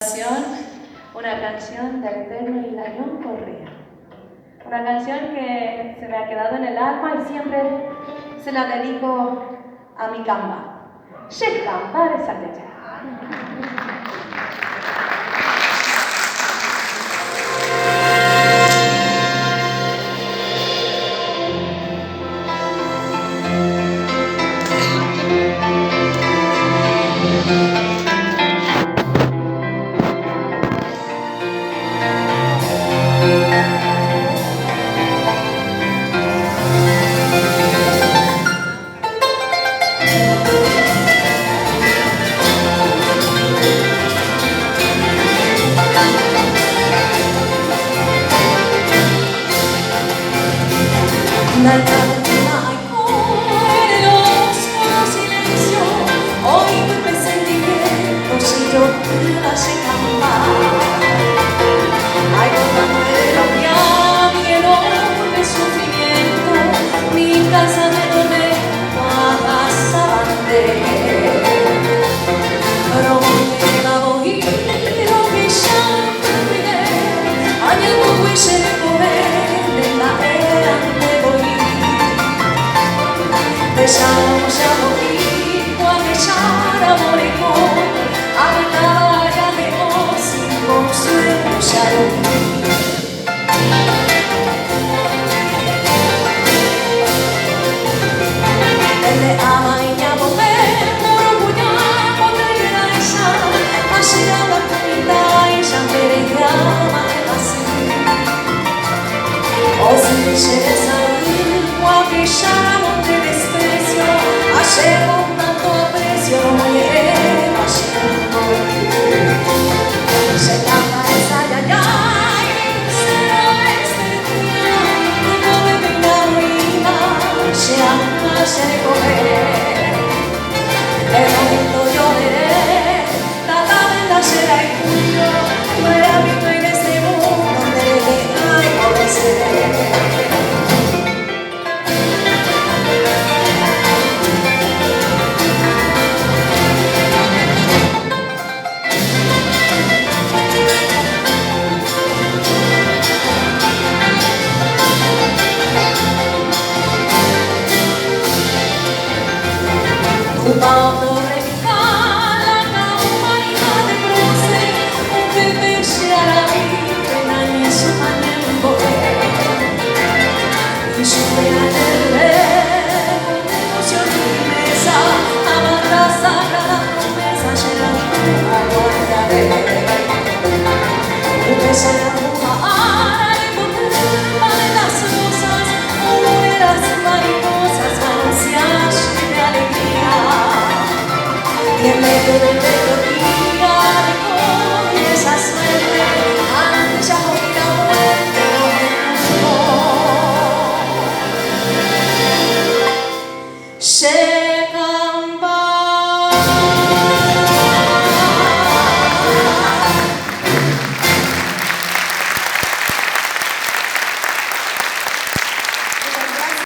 Una canción de Eterno Hilarión Correa. Una canción que se me ha quedado en el alma y siempre se la dedico a mi camba. Che camba de Saltecha. Hoy tu presentimiento si yo pudiera se ay, contándome de lo que a mi enorme sufrimiento mi casa de tormento agasante pero me la voy lo que ya terminé año tu se le comer de la era de voy besamos ya voy a moreco, a batalla de voz sin consuelo ya lo vi. Desde amaña volver, moro puñamo de la esa, ha llegado a comunidad y ya me llama así. O si me llegues a ir, o a que llamo de desprecio, a llevo tanto aprecio, no llegué pasando. Se llama esa ya, será este día, no me venga ruina, se llama se comer. El momento yo veré, la venda será el tuyo, no he habito en este mundo donde hay por ser. Vamos a revicar la humanidad de bronce, un bebé se hará vida y su mano en poder. Y su pena en el levo de emoción y mesa, amarra sagrada promesa, llena a guardaré. Un beso de arrumar y poder de las rosas, olores mariposas, ansias de alegría. Y en medio del